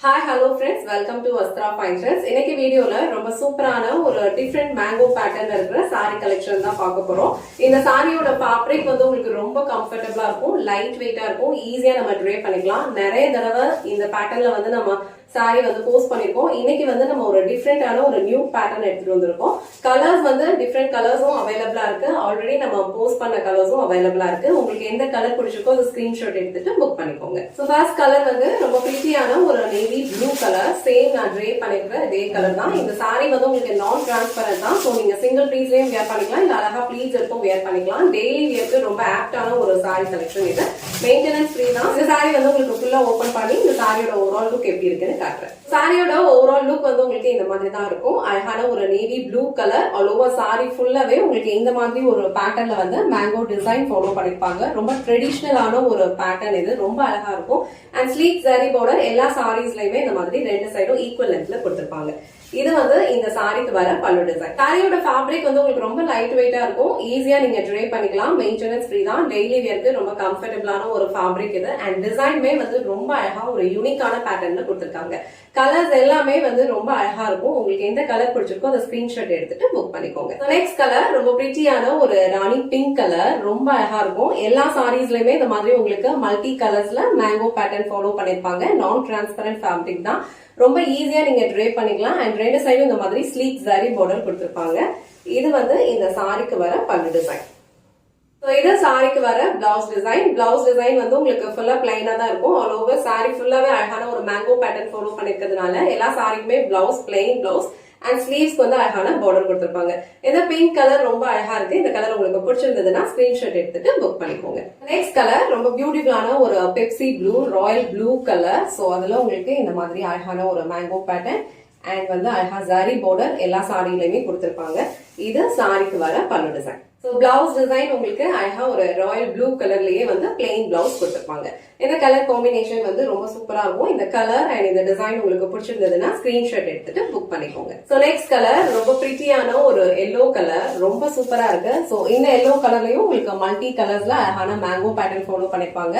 Hi, hello friends. Welcome to Astra Fine Trends. இன்னைக்கு வீடியோல ரொம்ப சூப்பரான ஒரு டிஃபரண்ட் மேங்கோ பேட்டர்ன்ல இருக்கிற saree கலெக்ஷன் தான் பார்க்க போறோம். இந்த சாரியோட ஃபேப்ரிக் வந்து உங்களுக்கு ரொம்ப கம்ஃபர்ட்டபிளா இருக்கும், லைட் வெயிட்டா இருக்கும், ஈஸியா நம்ம ட்ரே பண்ணிக்கலாம். நிறைய தடவை இந்த பேட்டர்ன்ல வந்து நம்ம சாரி வந்து போஸ்ட் பண்ணிருக்கோம். இன்னைக்கு வந்து நம்ம ஒரு டிஃப்ரெண்டான ஒரு நியூ பேட்டர்ன் எடுத்துட்டு வந்திருக்கோம். கலர்ஸ் வந்து டிஃப்ரெண்ட் கலர்ஸும் அவைலபிளா இருக்கு. ஆல்ரெடி நம்ம போஸ்ட் பண்ண கலர்ஸும் அவைலபிளா இருக்கு. உங்களுக்கு எந்த கலர் பிடிச்சிருக்கோ அந்த ஸ்கிரீன்ஷாட் எடுத்துட்டு புக் பண்ணிக்கோங்க. ஸோ ஃபர்ஸ்ட் கலர் வந்து ரொம்ப பிரிட்டியான ஒரு நேவி ப்ளூ கலர். சேம் நான் ட்ரே பண்ணிருக்கேன் இதே கலர் தான். இந்த சாரி வந்து உங்களுக்கு நான் டிரான்ஸ்பரண்ட் தான். ஸோ நீங்க சிங்கிள் பீஸ்லயும் வேர் பண்ணிக்கலாம், இல்ல அழகா ப்ளீட்ஸ் எடுத்தும் வேர் பண்ணிக்கலாம். டெய்லி வேர்க்கு ரொம்ப ஆப்டான ஒரு சாரி கலெக்ஷன் இது. மெயின்டெனன்ஸ் ஃப்ரீ தான். இந்த சாரி வந்து உங்களுக்கு ஃபுல்லா ஓபன் பண்ணி இந்த சாரியோட ஓவரால் லுக் எப்படி இருக்குன்னு காட்டுறேன். சாரியோட ஓவரால் லுக் வந்து உங்களுக்கு இந்த மாதிரி தான் இருக்கும். அழகான ஒரு navy blue colour. All over sorry ஃபுல்லாவே உங்களுக்கு இந்த மாதிரி ஒரு பேட்டர்ன்ல வந்து மேங்கோ டிசைன் ஃபாலோ பண்ணிருப்பாங்க. ரொம்ப ட்ரெடிஷனலான ஒரு பேட்டர்ன் இது. ரொம்ப அழகா இருக்கும். அண்ட் ஸ்லீக் ஜரி பார்டர் எல்லா சாரீஸ்லயுமே இந்த மாதிரி ரெண்டு சைடும் ஈக்குவல் லென்த்ல கொடுத்திருப்பாங்க. இது வந்து இந்த சாரிக்கு வர பல்லு டிசைன். சாரியோட ஃபேப்ரிக் வந்து உங்களுக்கு ரொம்ப லைட் வெயிட்டா இருக்கும். ஈஸியா நீங்க ட்ரே பண்ணிக்கலாம். மெயின்டெனன்ஸ் ஃப்ரீ தான். டெய்லி வேர்க்கு ரொம்ப கம்ஃபர்டபிளான ஒரு ஃபேப்ரிக் இது. அண்ட் டிசைன்மே வந்து ரொம்ப அழகா ஒரு யூனிக்கான பேட்டர்ன்ல கொடுத்திருக்காங்க. கலர்ஸ் எல்லாமே வந்து ரொம்ப அழகா இருக்கும். உங்களுக்கு எந்த கலர் பிடிச்சிருக்கோ அந்த ஸ்கிரீன்ஷாட் எடுத்துட்டு புக் பண்ணிக்கோங்க. நெக்ஸ்ட் கலர் ரொம்ப பிரிட்டியான ஒரு ராணி பிங்க் கலர். ரொம்ப அழகா இருக்கும். எல்லா சாரீஸ்லயுமே இந்த மாதிரி உங்களுக்கு மல்டி கலர்ஸ்ல மேங்கோ பேட்டர்ன் ஃபாலோ பண்ணிருப்பாங்க. நான் டிரான்ஸ்பரண்ட் ஃபேப்ரிக் தான். ரொம்ப ஈஸியா நீங்க ட்ரே பண்ணிக்கலாம். அண்ட் ரெண்டு சைடும் இந்த மாதிரி ஸ்லீக் ஜரி பார்டர் கொடுத்திருப்பாங்க. இது வந்து இந்த சாரிக்கு வர பல்லு டிசைன். இது சாரிக்கு வர பிளவுஸ் டிசைன். பிளவுஸ் டிசைன் வந்து உங்களுக்கு ஃபுல்லா பிளைனா தான் இருக்கும். ஆல் ஓவர் சாரி ஃபுல்லாவே அழகான ஒரு மேங்கோ பேட்டர்ன் ஃபாலோ பண்ணிருக்கிறதுனால எல்லா சாரிக்குமே பிளவுஸ் பிளைன் பிளவுஸ் அண்ட் ஸ்லீவ்ஸ்க்கு வந்து அழகான பார்டர் கொடுத்திருப்பாங்க. இந்த பிங்க் கலர் ரொம்ப அழகா இருக்கு. இந்த கலர் உங்களுக்கு பிடிச்சிருந்ததுன்னா ஸ்கிரீன்ஷாட் எடுத்துட்டு புக் பண்ணிக்கோங்க. நெக்ஸ்ட் கலர் ரொம்ப பியூட்டிஃபுல்லான ஒரு Pepsi blue, Royal blue colour. So அதுல உங்களுக்கு இந்த மாதிரி அழகான ஒரு மேங்கோ பேட்டர்ன் அண்ட் வந்து அழகா ஜரி பார்டர் எல்லா சாரிலையுமே கொடுத்திருப்பாங்க. இது சாரிக்கு வர பல்லு டிசைன். சோ பிளவுஸ் டிசைன் உங்களுக்கு அழகா ஒரு ராயல் ப்ளூ கலர்லயே வந்து பிளெயின் பிளவுஸ் கொடுத்திருப்பாங்க. இந்த கலர் காம்பினேஷன் வந்து ரொம்ப சூப்பரா இருக்கும். இந்த கலர் அண்ட் இந்த டிசைன் உங்களுக்கு பிடிச்சிருந்ததுன்னா ஸ்கிரீன்ஷாட் எடுத்துட்டு புக் பண்ணிக்கோங்க. சோ நெக்ஸ்ட் கலர் ரொம்ப பிரிட்டியான ஒரு எல்லோ கலர். ரொம்ப சூப்பரா இருக்கு. சோ இந்த எல்லோ கலர்லயும் உங்களுக்கு மல்டி கலர்ஸ்ல அழகான மேங்கோ பேட்டர்ன் ஃபாலோ பண்ணிருப்பாங்க.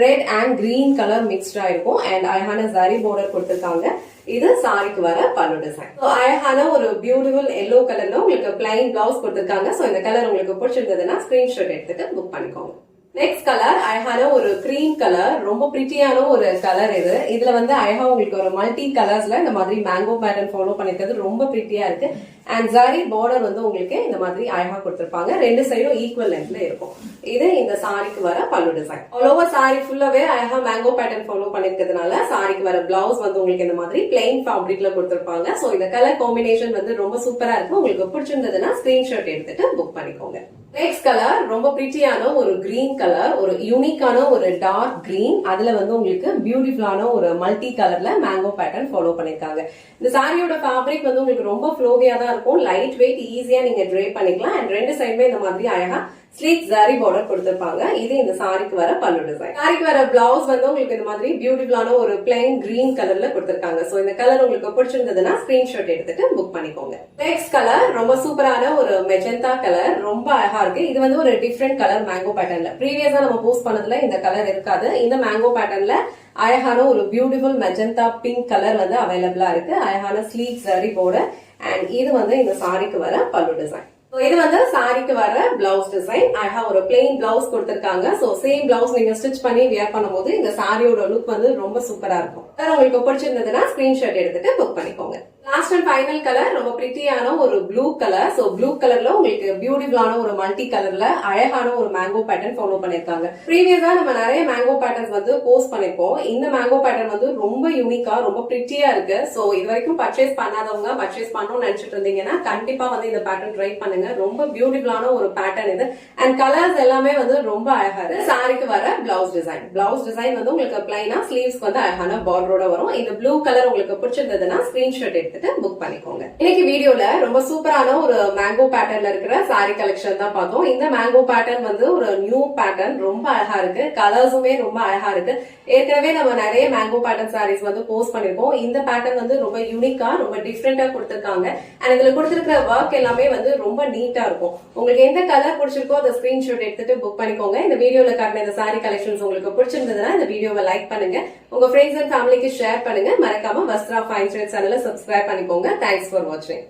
ரெட் அண்ட் கிரீன் கலர் மிக்ஸ்டா இருக்கும். அண்ட் அழகான ஜரி பார்டர் கொடுத்திருக்காங்க. இது சாரிக்கு வர பல்லு டிசைன். அழகான ஒரு பியூட்டிஃபுல் எல்லோ கலர்ல உங்களுக்கு பிளைன் பிளவுஸ் கொடுத்திருக்காங்க. சோ இந்த கலர் உங்களுக்கு பிடிச்சிருந்ததுன்னா ஸ்கிரீன்ஷாட் எடுத்துட்டு புக் பண்ணிக்கோங்க. நெக்ஸ்ட் கலர் அழகான ஒரு கிரீம் கலர். ரொம்ப பிரிட்டியான ஒரு கலர் இது. இதுல வந்து அழகா உங்களுக்கு ஒரு மல்டி கலர்ஸ்ல இந்த மாதிரி மேங்கோ பேட்டர்ன் ஃபாலோ பண்ணிருக்கிறது ரொம்ப பிரிட்டியா இருக்கு. அண்ட் ஜரி பார்டர் வந்து உங்களுக்கு இந்த மாதிரி அழகா கொடுத்திருப்பாங்க. ரெண்டு சைடும் ஈக்குவல் லென்த்ல இருக்கும். இது இந்த சாரிக்கு வர பல்லு டிசைன். ஆல் ஓவர் சாரி ஃபுல்லாவே அழகா மேங்கோ பேட்டர்ன் ஃபாலோ பண்ணிருக்கிறதுனால சாரிக்கு வர பிளவுஸ் வந்து உங்களுக்கு இந்த மாதிரி பிளைன் ஃபேப்ரிக்ல கொடுத்திருப்பாங்க. சோ இந்த கலர் காம்பினேஷன் வந்து ரொம்ப சூப்பரா இருக்கு. உங்களுக்கு பிடிச்சிருந்ததுன்னா ஸ்கிரீன்ஷாட் எடுத்துட்டு புக் பண்ணிக்கோங்க. நெக்ஸ்ட் கலர் ரொம்ப பிரிட்டியான ஒரு கிரீன் கலர். ஒரு யூனிக்கான ஒரு டார்க் கிரீன். அதுல வந்து உங்களுக்கு பியூட்டிஃபுல்லான ஒரு மல்டி கலர்ல மேங்கோ பேட்டர்ன் ஃபாலோ பண்ணிருக்காங்க. இந்த சாரியோட ஃபேப்ரிக் வந்து உங்களுக்கு ரொம்ப ஃப்ளோவியா தான் இருக்கும். லைட் வெயிட், ஈஸியா நீங்க ட்ரே பண்ணிக்கலாம். அண்ட் ரெண்டு சைடுமே இந்த மாதிரி அழகா ஸ்லீக் ஜரி பார்டர் கொடுத்திருப்பாங்க. இது இந்த சாரிக்கு வர பல்லு டிசைன். சாரிக்கு வர பிளவுஸ் வந்து உங்களுக்கு இந்த மாதிரி பியூட்டிஃபுல்லான ஒரு பிளைன் கிரீன் கலர்ல கொடுத்திருக்காங்க. சோ இந்த கலர் உங்களுக்கு பிடிச்சிருந்ததுன்னா ஸ்கிரீன்ஷாட் எடுத்துட்டு புக் பண்ணிக்கோங்க. நெக்ஸ்ட் கலர் ரொம்ப சூப்பரான ஒரு மெஜந்தா கலர். ரொம்ப அழகா இருக்கு. இது வந்து ஒரு டிஃப்ரெண்ட் கலர் மேங்கோ பேட்டர்ன்ல. ப்ரீவியஸா நம்ம போஸ்ட் பண்ணதுல இந்த கலர் இருக்காது. இந்த மேங்கோ பேட்டர்ன்ல அழகான ஒரு பியூட்டிஃபுல் மெஜந்தா பிங்க் கலர் வந்து அவைலபிளா இருக்கு. அழகான ஸ்லீக் ஜரி பார்டர் அண்ட் இது வந்து இந்த சாரிக்கு வர பல்லு டிசைன். இது வந்து சாரிக்கு வர பிளவுஸ் டிசைன். அழகா ஒரு பிளெயின் பிளவுஸ் கொடுத்திருக்காங்க. சோ சேம் பிளவுஸ் நீங்க ஸ்டிச் பண்ணி வியர் பண்ணும்போது இந்த சாரியோட லுக் வந்து ரொம்ப சூப்பரா இருக்கும். உங்களுக்கு பிடிச்சிருந்ததுன்னா ஸ்கிரீன்ஷாட் எடுத்துட்டு புக் பண்ணிக்கோங்க. லாஸ்ட் அண்ட் ஃபைனல் கலர் ரொம்ப பிரிட்டியான ஒரு ப்ளூ கலர். சோ ப்ளூ கலர்ல உங்களுக்கு பியூட்டிஃபுல்லான ஒரு மல்டி கலர்ல அழகான ஒரு மேங்கோ பேட்டர்ன் ஃபாலோ பண்ணிருக்காங்க. ப்ரீவியஸா நம்ம நிறைய மேங்கோ பேட்டர்ன்ஸ் வந்து போஸ்ட் பண்ணிருக்கோம். இந்த மேங்கோ பேட்டர்ன் வந்து ரொம்ப யூனிக்கா ரொம்ப பிரிட்டியா இருக்கு. சோ இது வரைக்கும் பர்ச்சேஸ் பண்ணாதவங்க பர்ச்சேஸ் பண்ணணும்னு நினைச்சிட்டு இருந்தீங்கன்னா கண்டிப்பா வந்து இந்த பேட்டர்ன் ட்ரை பண்ணுங்க. ரொம்ப பியூட்டிஃபுல்லான ஒரு பேட்டர்ன் இது. அண்ட் கலர்ஸ் எல்லாமே வந்து ரொம்ப அழகா இருக்கு. சாரிக்கு வர பிளவுஸ் டிசைன். பிளவுஸ் டிசைன் வந்து உங்களுக்கு பிளைனா ஸ்லீவ்ஸ்க்கு வந்து அழகான பார்டரோட வரும். இந்த ப்ளூ கலர் உங்களுக்கு பிடிச்சிருந்ததுன்னா ஸ்கிரீன்ஷாட் எடுத்து எடுத்துட்டு புக் பண்ணிக்கோங்க. இன்னைக்கு வீடியோல ரொம்ப சூப்பரான ஒரு மேங்கோ பேட்டர்ன்ல இருக்கிற சாரி கலெக்ஷன் தான் பார்த்தோம். இந்த மேங்கோ பேட்டர்ன் வந்து ஒரு நியூ பேட்டர்ன், ரொம்ப அழகா இருக்கு. கலர்ஸுமே ரொம்ப அழகா இருக்கு. ஏற்கனவே நம்ம நிறைய மேங்கோ பேட்டர்ன் சாரீஸ் வந்து போஸ்ட் பண்ணிருக்கோம். இந்த பேட்டர்ன் வந்து ரொம்ப யூனிக்கா, ரொம்ப டிஃப்ரெண்டா கொடுத்திருக்காங்க. அண்ட் இதுல கொடுத்திருக்கிற ஒர்க் எல்லாமே வந்து ரொம்ப நீட்டா இருக்கும். உங்களுக்கு எந்த கலர் பிடிச்சிருக்கோ அதை ஸ்கிரீன்ஷாட் எடுத்துட்டு புக் பண்ணிக்கோங்க. இந்த வீடியோல காட்டின இந்த சாரி கலெக்ஷன்ஸ் உங்களுக்கு பிடிச்சிருந்ததுன்னா இந்த வீடியோவை லைக் பண்ணுங்க, உங்க ஃப்ரெண்ட்ஸ் அண்ட் ஃபேமிலிக்கு ஷேர் பண்ணுங்க. மறக்காம வஸ்த்ரா ஃபைன் த்ரெட்ஸ் சேனலை சப்ஸ்கிரைப் பண்ணிக்கோங்க. தேங்க்ஸ் ஃபார் வாட்சிங்.